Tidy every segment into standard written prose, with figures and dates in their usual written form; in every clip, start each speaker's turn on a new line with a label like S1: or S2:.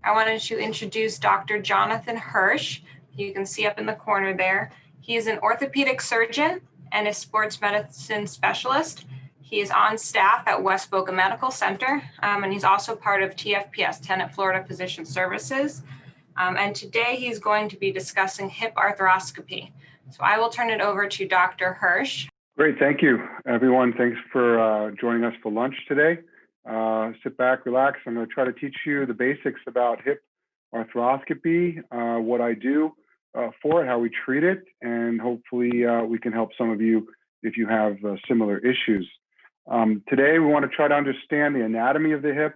S1: I wanted to introduce Dr. Jonathan Hersch. You can see up in the corner there. He is an orthopedic surgeon and a sports medicine specialist. He is on staff at West Boca Medical Center, and he's also part of TFPS, Tenet Florida Physician Services. And today he's going to be discussing hip arthroscopy. So I will turn it over to Dr. Hersch.
S2: Great, thank you, everyone. Thanks for joining us for lunch today. Sit back, relax. I'm going to try to teach you the basics about hip arthroscopy, what I do for it, how we treat it, and hopefully we can help some of you if you have similar issues. Today, we want to try to understand the anatomy of the hip,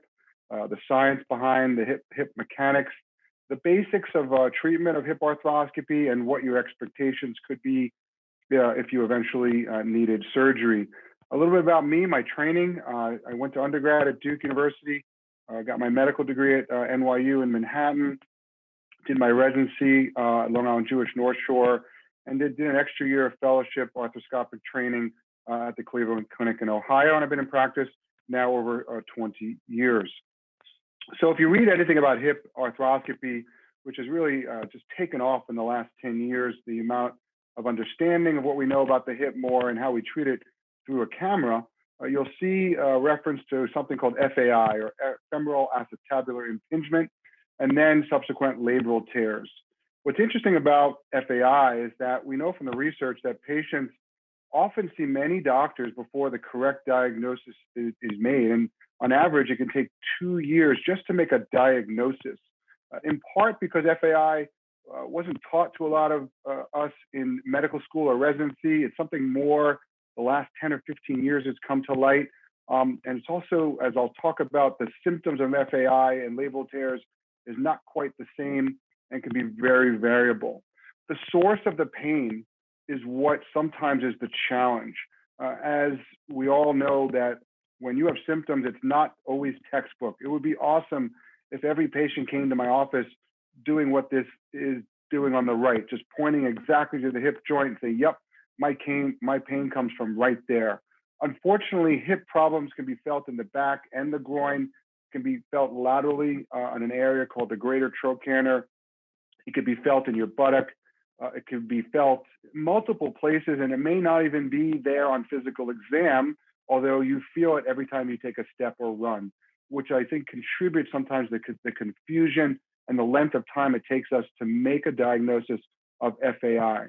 S2: the science behind the hip mechanics, the basics of treatment of hip arthroscopy, and what your expectations could be if you eventually needed surgery. A little bit about me, my training. I went to undergrad at Duke University, got my medical degree at NYU in Manhattan, did my residency at Long Island Jewish North Shore, and did an extra year of fellowship arthroscopic training at the Cleveland Clinic in Ohio, and I've been in practice now over 20 years. So if you read anything about hip arthroscopy, which has really just taken off in the last 10 years, the amount of understanding of what we know about the hip more and how we treat it through a camera, you'll see a reference to something called FAI, or femoral acetabular impingement, and then subsequent labral tears. What's interesting about FAI is that we know from the research that patients often see many doctors before the correct diagnosis is made. And on average, it can take 2 years just to make a diagnosis, in part because FAI wasn't taught to a lot of us in medical school or residency. It's something more the last 10 or 15 years it's come to light. And it's also, as I'll talk about, the symptoms of FAI and labral tears is not quite the same and can be very variable. The source of the pain is what sometimes is the challenge. As we all know that when you have symptoms, it's not always textbook. It would be awesome if every patient came to my office doing what this is doing on the right, just pointing exactly to the hip joint and say, yep, my pain comes from right there. Unfortunately, hip problems can be felt in the back and the groin, can be felt laterally in an area called the greater trochanter. It could be felt in your buttock. It could be felt multiple places, and it may not even be there on physical exam, although you feel it every time you take a step or run, which I think contributes sometimes to the confusion and the length of time it takes us to make a diagnosis of FAI.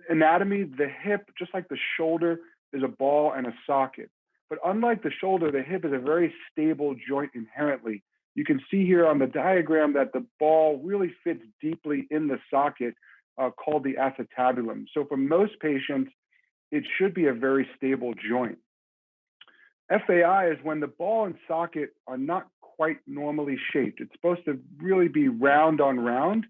S2: Anatomy, the hip, just like the shoulder, is a ball and a socket. But unlike the shoulder, the hip is a very stable joint inherently. You can see here on the diagram that the ball really fits deeply in the socket called the acetabulum. So for most patients, it should be a very stable joint. FAI is when the ball and socket are not quite normally shaped. It's supposed to really be round on round,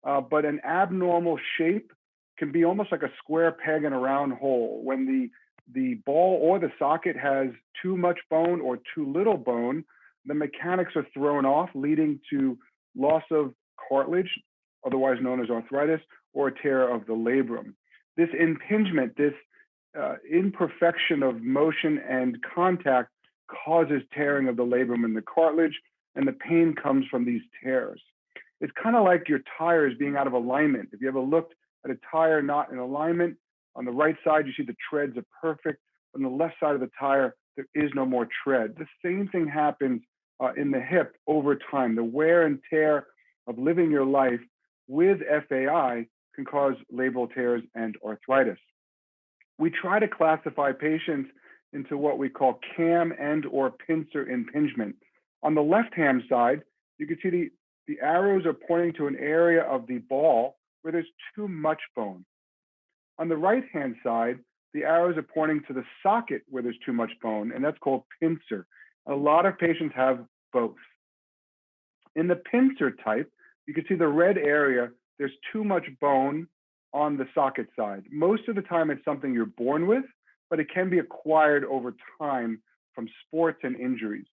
S2: but an abnormal shape can be almost like a square peg in a round hole. When the ball or the socket has too much bone or too little bone, the mechanics are thrown off, leading to loss of cartilage, otherwise known as arthritis, or a tear of the labrum. This impingement, this imperfection of motion and contact causes tearing of the labrum and the cartilage, and the pain comes from these tears. It's kind of like your tires being out of alignment. If you ever looked at a tire not in alignment, on the right side, you see the treads are perfect. On the left side of the tire, there is no more tread. The same thing happens in the hip over time. The wear and tear of living your life with FAI can cause labral tears and arthritis. We try to classify patients into what we call cam and or pincer impingement. On the left-hand side, you can see the arrows are pointing to an area of the ball where there's too much bone. On the right-hand side, the arrows are pointing to the socket where there's too much bone, and that's called pincer. A lot of patients have both. In the pincer type, you can see the red area, there's too much bone on the socket side. Most of the time, it's something you're born with, but it can be acquired over time from sports and injuries.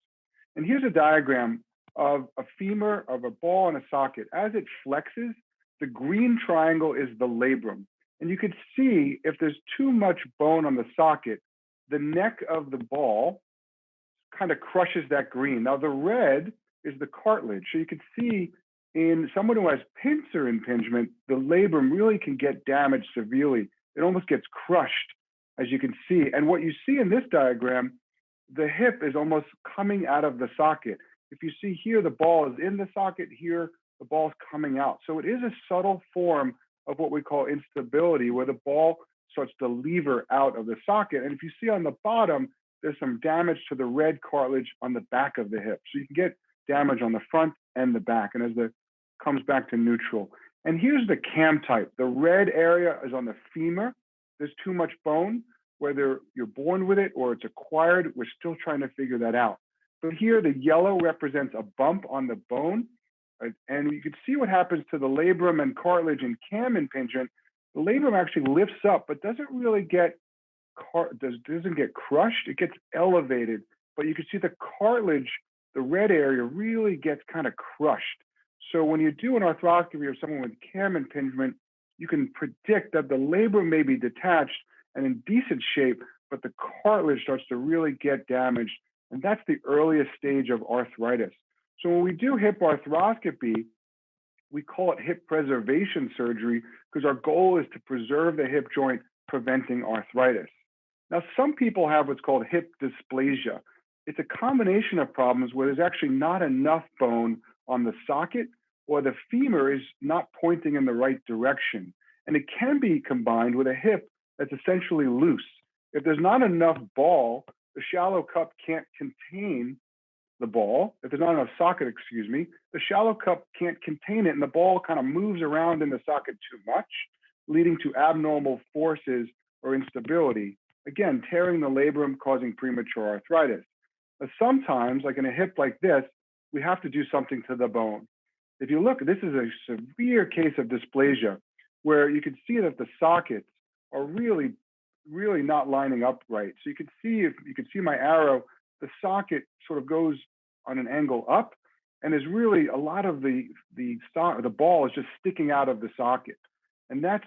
S2: And here's a diagram of a femur, of a ball and a socket. As it flexes, the green triangle is the labrum. And you can see if there's too much bone on the socket, the neck of the ball kind of crushes that green. Now the red is the cartilage. So you can see in someone who has pincer impingement, the labrum really can get damaged severely. It almost gets crushed, as you can see. And what you see in this diagram, the hip is almost coming out of the socket. If you see here, the ball is in the socket, here, the ball is coming out. So it is a subtle form of what we call instability, where the ball starts to lever out of the socket. And if you see on the bottom, there's some damage to the red cartilage on the back of the hip. So you can get damage on the front and the back, and as the comes back to neutral. And here's the CAM type. The red area is on the femur. There's too much bone, whether you're born with it or it's acquired. We're still trying to figure that out. But here, the yellow represents a bump on the bone. Right? And you can see what happens to the labrum and cartilage in CAM impingement. The labrum actually lifts up, but doesn't really get doesn't get crushed. It gets elevated, but you can see the cartilage, the red area, really gets kind of crushed. So when you do an arthroscopy of someone with CAM impingement, you can predict that the labrum may be detached and in decent shape, but the cartilage starts to really get damaged. And that's the earliest stage of arthritis. So when we do hip arthroscopy, we call it hip preservation surgery because our goal is to preserve the hip joint, preventing arthritis. Now, some people have what's called hip dysplasia. It's a combination of problems where there's actually not enough bone on the socket, or the femur is not pointing in the right direction. And it can be combined with a hip that's essentially loose. If there's not enough ball, the shallow cup can't contain the ball. If there's not enough socket, the shallow cup can't contain it, and the ball kind of moves around in the socket too much, leading to abnormal forces or instability. Again, tearing the labrum, causing premature arthritis. But sometimes, like in a hip like this, we have to do something to the bone. If you look, this is a severe case of dysplasia where you can see that the sockets are really not lining up right. So you can see, if you can see my arrow, the socket sort of goes on an angle up, and there's really a lot of the ball is just sticking out of the socket. And that's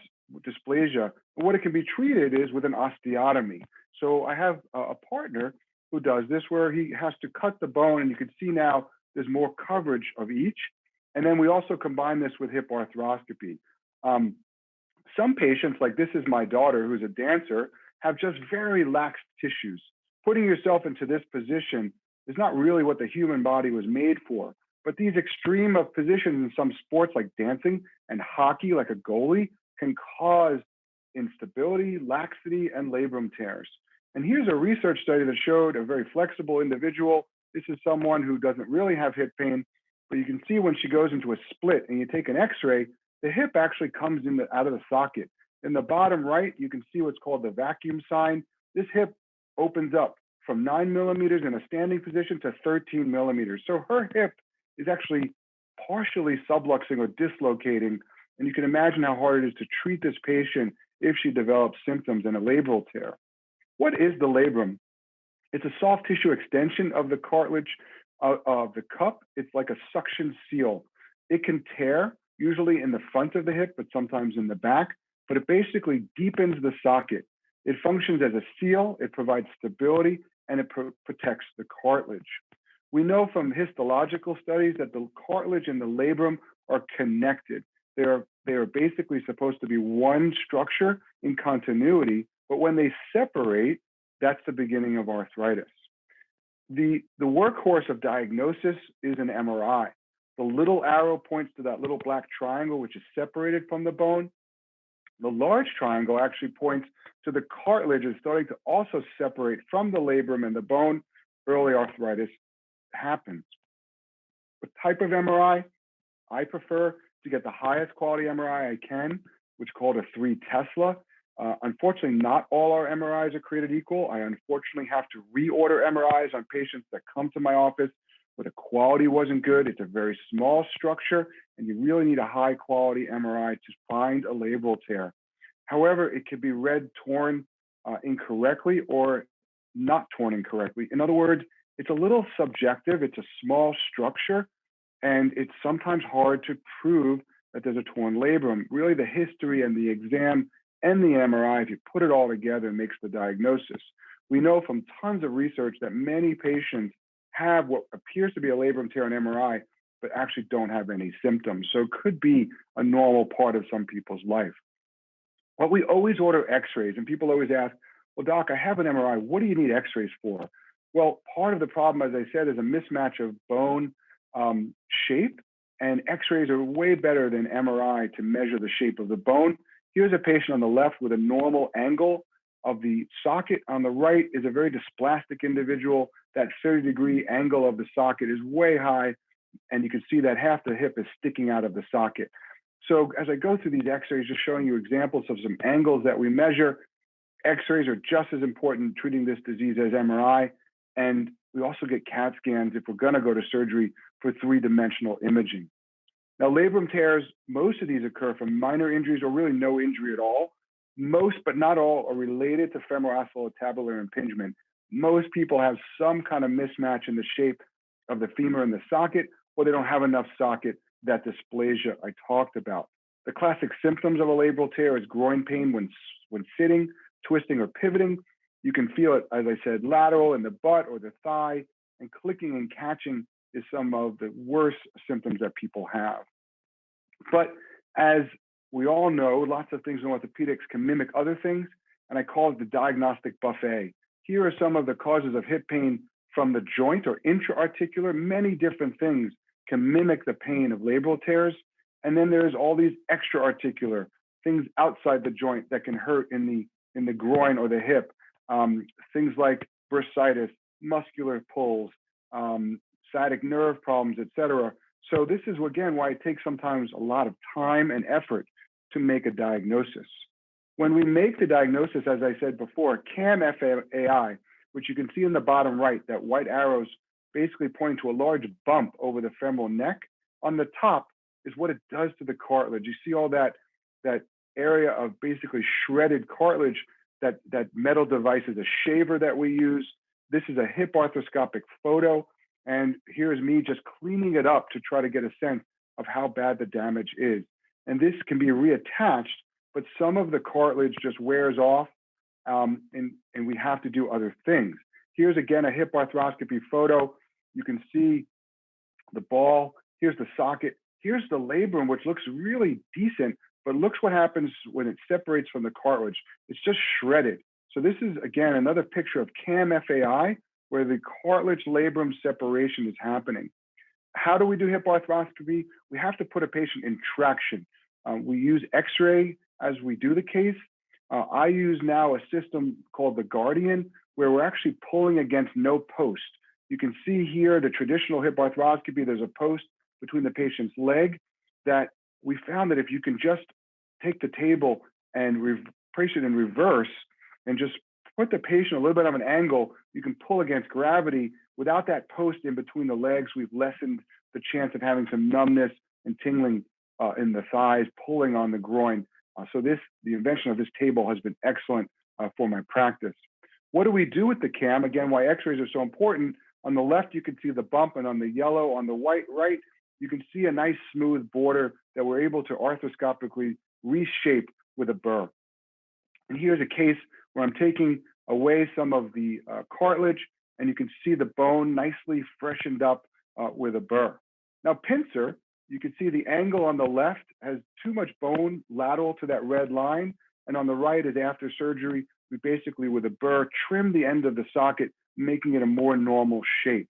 S2: dysplasia. But what it can be treated is with an osteotomy. So I have a partner who does this where he has to cut the bone, and you can see now there's more coverage of each. And then we also combine this with hip arthroscopy. Some patients, like this is my daughter who's a dancer, have just very lax tissues. Putting yourself into this position is not really what the human body was made for. But these extreme of positions in some sports like dancing and hockey, like a goalie, can cause instability, laxity, and labrum tears. And here's a research study that showed a very flexible individual. This is someone who doesn't really have hip pain, but you can see when she goes into a split and you take an x-ray, the hip actually comes out of the socket. In the bottom right, you can see what's called the vacuum sign. This hip opens up from 9 millimeters in a standing position to 13 millimeters. So her hip is actually partially subluxing or dislocating. And you can imagine how hard it is to treat this patient if she develops symptoms in a labral tear. What is the labrum? It's a soft tissue extension of the cartilage of the cup. It's like a suction seal. It can tear, usually in the front of the hip, but sometimes in the back, but it basically deepens the socket. It functions as a seal, it provides stability, and it protects the cartilage. We know from histological studies that the cartilage and the labrum are connected. They are basically supposed to be one structure in continuity, but when they separate, that's the beginning of arthritis. The workhorse of diagnosis is an MRI. The little arrow points to that little black triangle, which is separated from the bone. The large triangle actually points to the cartilage is starting to also separate from the labrum and the bone. Early arthritis happens. What type of MRI? I prefer to get the highest quality MRI I can, which is called a 3 Tesla. Unfortunately, not all our MRIs are created equal. I unfortunately have to reorder MRIs on patients that come to my office where the quality wasn't good. It's a very small structure, and you really need a high quality MRI to find a labral tear. However, it could be read torn incorrectly or not torn incorrectly. In other words, it's a little subjective. It's a small structure, and it's sometimes hard to prove that there's a torn labrum. Really, the history and the exam and the MRI, if you put it all together, makes the diagnosis. We know from tons of research that many patients have what appears to be a labrum tear on MRI, but actually don't have any symptoms. So it could be a normal part of some people's life. But we always order x-rays, and people always ask, well, doc, I have an MRI. What do you need x-rays for? Well, part of the problem, as I said, is a mismatch of bone shape, and x-rays are way better than MRI to measure the shape of the bone. Here's a patient on the left with a normal angle of the socket. On the right is a very dysplastic individual. That 30-degree angle of the socket is way high, and you can see that half the hip is sticking out of the socket. So as I go through these x-rays, just showing you examples of some angles that we measure, x-rays are just as important in treating this disease as MRI. And we also get CAT scans if we're gonna go to surgery for three-dimensional imaging. Now, labrum tears, most of these occur from minor injuries or really no injury at all. Most, but not all, are related to femoral acetabular impingement. Most people have some kind of mismatch in the shape of the femur and the socket, or they don't have enough socket, that dysplasia I talked about. The classic symptoms of a labral tear is groin pain when sitting, twisting, or pivoting. You can feel it, as I said, lateral in the butt or the thigh, and clicking and catching is some of the worst symptoms that people have. But as we all know, lots of things in orthopedics can mimic other things, and I call it the diagnostic buffet. Here are some of the causes of hip pain from the joint or intra-articular. Many different things can mimic the pain of labral tears. And then there's all these extra-articular things outside the joint that can hurt in the groin or the hip. Things like bursitis, muscular pulls, sciatic nerve problems, etc. So this is, again, why it takes sometimes a lot of time and effort to make a diagnosis. When we make the diagnosis, as I said before, CAM-FAI, which you can see in the bottom right, that white arrows basically pointing to a large bump over the femoral neck. On the top is what it does to the cartilage. You see all that area of basically shredded cartilage. That metal device is a shaver that we use. This is a hip arthroscopic photo. And here's me just cleaning it up to try to get a sense of how bad the damage is. And this can be reattached, but some of the cartilage just wears off, and we have to do other things. Here's again a hip arthroscopy photo. You can see the ball. Here's the socket. Here's the labrum, which looks really decent, but looks what happens when it separates from the cartilage. It's just shredded. So this is, again, another picture of CAM-FAI, where the cartilage labrum separation is happening. How do we do hip arthroscopy? We have to put a patient in traction. We use x-ray as we do the case. I use now a system called the Guardian, where we're actually pulling against no post. You can see here the traditional hip arthroscopy, there's a post between the patient's leg that we found that if you can just take the table and place it in reverse and just put the patient a little bit of an angle, you can pull against gravity without that post in between the legs. We've lessened the chance of having some numbness and tingling in the thighs, pulling on the groin. So the invention of this table has been excellent for my practice. What do we do with the CAM? Again, why x-rays are so important. On the left, you can see the bump, and on the yellow, on the right, you can see a nice smooth border that we're able to arthroscopically reshape with a burr. And here's a case where I'm taking away some of the cartilage, and you can see the bone nicely freshened up with a burr. Now, pincer, you can see the angle on the left has too much bone lateral to that red line, and on the right is after surgery. We basically, with a burr, trim the end of the socket, making it a more normal shape.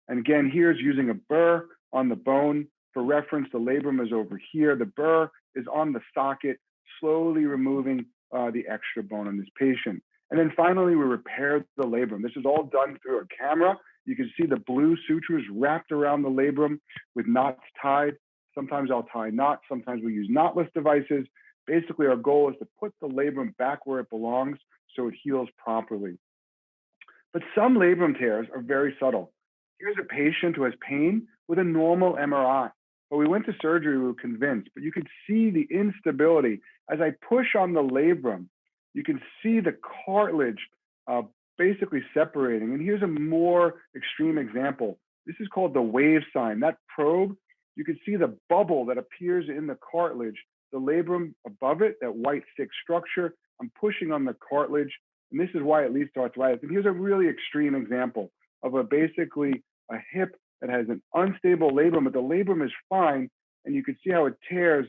S2: And again, here's using a burr on the bone. For reference, the labrum is over here. The burr is on the socket, slowly removing the extra bone on this patient. And then finally, we repair the labrum. This is all done through a camera. You can see the blue sutures wrapped around the labrum with knots tied. Sometimes I'll tie knots. Sometimes we use knotless devices. Basically, our goal is to put the labrum back where it belongs so it heals properly. But some labrum tears are very subtle. Here's a patient who has pain with a normal MRI. But we went to surgery, we were convinced, but you could see the instability. As I push on the labrum, you can see the cartilage basically separating. And here's a more extreme example. This is called the wave sign. That probe, you can see the bubble that appears in the cartilage, the labrum above it, that white thick structure. I'm pushing on the cartilage, and this is why it leads to arthritis. And here's a really extreme example. of basically a hip that has an unstable labrum, but the labrum is fine, and you can see how it tears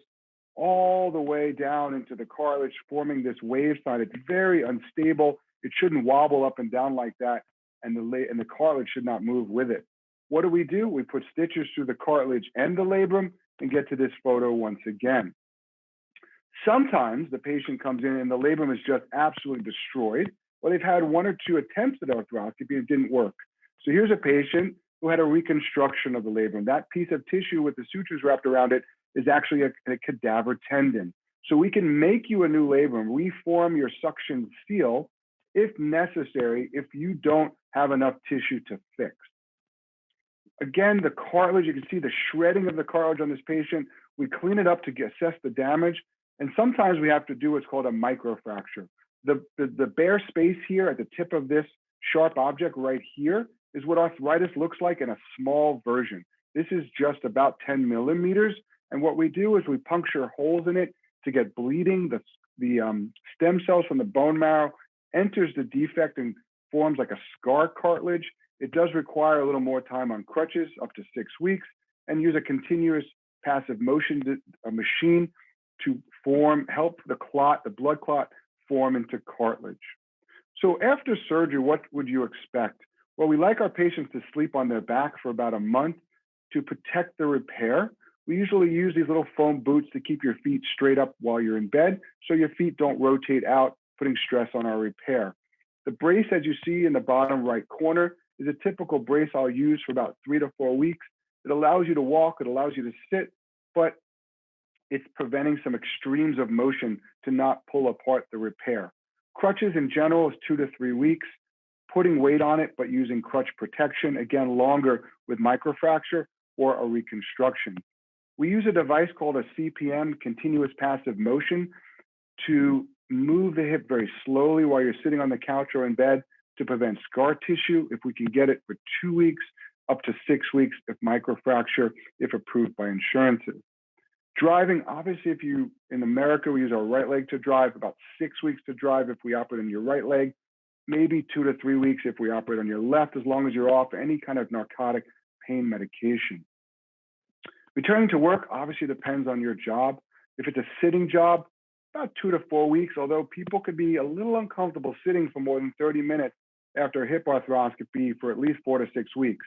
S2: all the way down into the cartilage, forming this wave sign. It's very unstable. It shouldn't wobble up and down like that, and the cartilage should not move with it. What do? We put stitches through the cartilage and the labrum and get to this photo once again. Sometimes the patient comes in and the labrum is just absolutely destroyed, or they've had 1 or 2 attempts at arthroscopy and it didn't work. So here's a patient who had a reconstruction of the labrum. That piece of tissue with the sutures wrapped around it is actually a cadaver tendon. So we can make you a new labrum, reform your suction seal if necessary, if you don't have enough tissue to fix. Again, the cartilage, you can see the shredding of the cartilage on this patient. We clean it up to assess the damage. And sometimes we have to do what's called a microfracture. The bare space here at the tip of this sharp object right here is what arthritis looks like in a small version. This is just about 10 millimeters. And what we do is we puncture holes in it to get bleeding. The stem cells from the bone marrow enters the defect and forms like a scar cartilage. It does require a little more time on crutches, up to 6 weeks, and use a continuous passive motion machine to help the blood clot form into cartilage. So after surgery, what would you expect? Well, we like our patients to sleep on their back for about a month to protect the repair. We usually use these little foam boots to keep your feet straight up while you're in bed so your feet don't rotate out, putting stress on our repair. The brace, as you see in the bottom right corner, is a typical brace I'll use for about 3 to 4 weeks. It allows you to walk, it allows you to sit, but it's preventing some extremes of motion to not pull apart the repair. Crutches in general is 2 to 3 weeks. Putting weight on it, but using crutch protection, again, longer with microfracture or a reconstruction. We use a device called a CPM, continuous passive motion, to move the hip very slowly while you're sitting on the couch or in bed to prevent scar tissue. If we can get it for 2 weeks, up to 6 weeks if microfracture, if approved by insurances. Driving, obviously, in America, we use our right leg to drive, about 6 weeks to drive if we operate on your right leg, maybe 2 to 3 weeks if we operate on your left, as long as you're off any kind of narcotic pain medication. Returning to work obviously depends on your job. If it's a sitting job, about 2 to 4 weeks, although people could be a little uncomfortable sitting for more than 30 minutes after a hip arthroscopy for at least 4 to 6 weeks.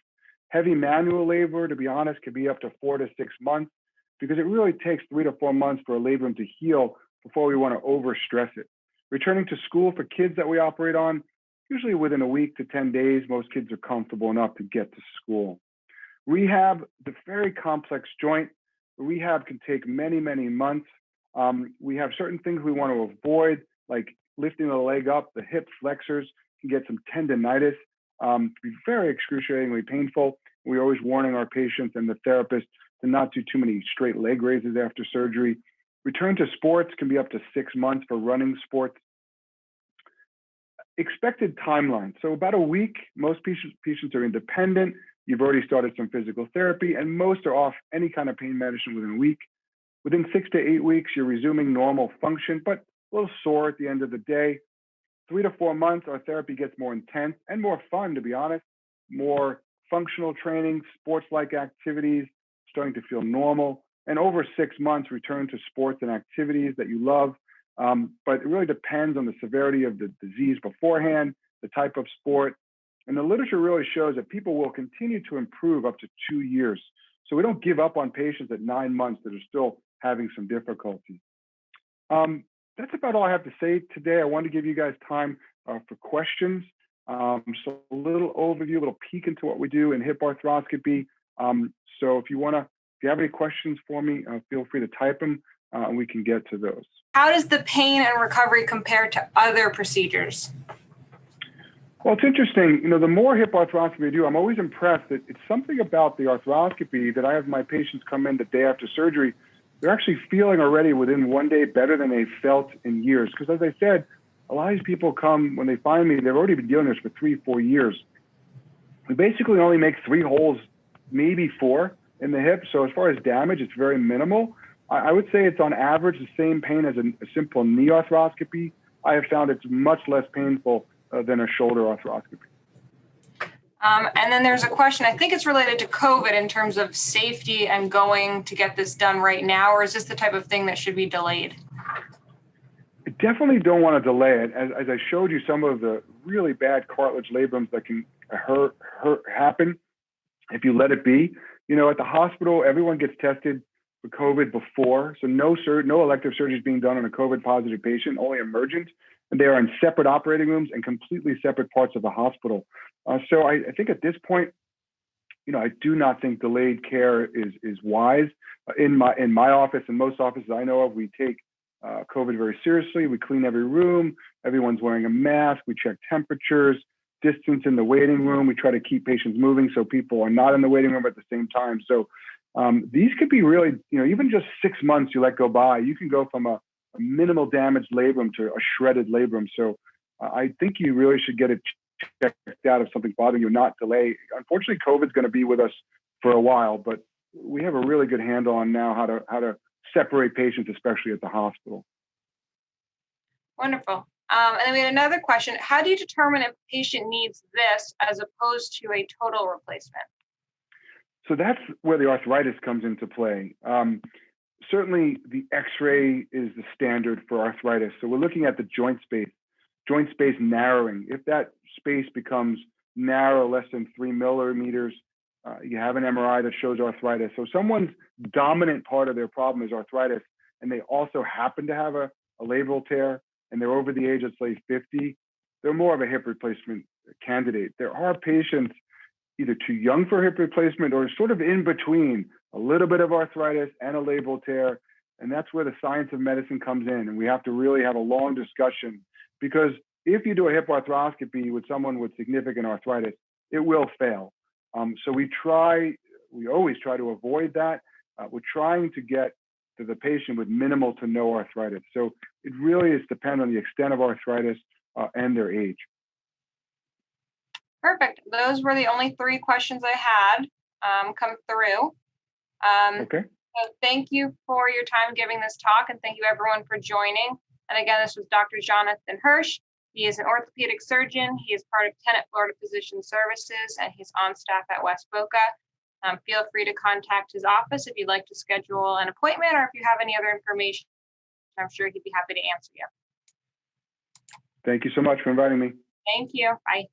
S2: Heavy manual labor, to be honest, could be up to 4 to 6 months because it really takes 3 to 4 months for a labrum to heal before we want to overstress it. Returning to school for kids that we operate on, usually within a week to 10 days, most kids are comfortable enough to get to school. Rehab, the very complex joint. Rehab can take many, many months. We have certain things we want to avoid, like lifting the leg up. The hip flexors can get some tendonitis, be very excruciatingly painful. We're always warning our patients and the therapist to not do too many straight leg raises after surgery. Return to sports can be up to 6 months for running sports. Expected timeline. So about a week, most patients are independent. You've already started some physical therapy, and most are off any kind of pain medicine within a week. Within 6 to 8 weeks, you're resuming normal function, but a little sore at the end of the day. 3 to 4 months, our therapy gets more intense and more fun, to be honest. More functional training, sports-like activities, starting to feel normal. And over 6 months, return to sports and activities that you love. But it really depends on the severity of the disease beforehand, the type of sport. And the literature really shows that people will continue to improve up to 2 years. So we don't give up on patients at 9 months that are still having some difficulty. That's about all I have to say today. I wanted to give you guys time for questions. So a little overview, a little peek into what we do in hip arthroscopy. So if you have any questions for me, feel free to type them and we can get to those.
S1: How does the pain and recovery compare to other procedures?
S2: Well, it's interesting. The more hip arthroscopy I do, I'm always impressed that it's something about the arthroscopy that I have my patients come in the day after surgery. They're actually feeling already within 1 day better than they felt in years. Because as I said, a lot of these people come, when they find me, they've already been doing this for 3-4 years. We basically only make 3 holes, maybe 4 in the hip. So as far as damage, it's very minimal. I would say it's on average the same pain as a simple knee arthroscopy. I have found it's much less painful than a shoulder arthroscopy.
S1: And then there's a question, I think it's related to COVID in terms of safety and going to get this done right now, or is this the type of thing that should be delayed?
S2: I definitely don't want to delay it. As I showed you some of the really bad cartilage labrums that can happen if you let it be. You know, at the hospital, everyone gets tested for COVID before, so no elective surgery is being done on a COVID positive patient, only emergent, and they are in separate operating rooms and completely separate parts of the hospital. So I think at this point, you know, I do not think delayed care is wise. In my office and most offices I know of, we take COVID very seriously. We clean every room. Everyone's wearing a mask. We check temperatures, distance in the waiting room. We try to keep patients moving so people are not in the waiting room at the same time. So these could be really, you know, even just 6 months you let go by, you can go from a minimal damaged labrum to a shredded labrum. So I think you really should get it checked out if something's bothering you, not delay. Unfortunately, COVID's going to be with us for a while, but we have a really good handle on now how to separate patients, especially at the hospital.
S1: Wonderful. And then we had another question. How do you determine if a patient needs this as opposed to a total replacement?
S2: So that's where the arthritis comes into play. Certainly the X-ray is the standard for arthritis. So we're looking at the joint space narrowing. If that space becomes narrow, less than 3 millimeters, you have an MRI that shows arthritis. So someone's dominant part of their problem is arthritis, and they also happen to have a labral tear, and they're over the age of, say, 50, they're more of a hip replacement candidate. There are patients either too young for hip replacement or sort of in between, a little bit of arthritis and a labral tear. And that's where the science of medicine comes in. And we have to really have a long discussion, because if you do a hip arthroscopy with someone with significant arthritis, it will fail. So we always try to avoid that. We're trying to get to the patient with minimal to no arthritis. So it really is dependent on the extent of arthritis and their age.
S1: Perfect. Those were the only 3 questions I had come through.
S2: Okay.
S1: So thank you for your time giving this talk, and thank you everyone for joining. And again, this was Dr. Jonathan Hersch. He is an orthopedic surgeon. He is part of Tenet Florida Physician Services, and he's on staff at West Boca. Feel free to contact his office if you'd like to schedule an appointment, or if you have any other information, I'm sure he'd be happy to answer you.
S2: Thank you so much for inviting me.
S1: Thank you. Bye.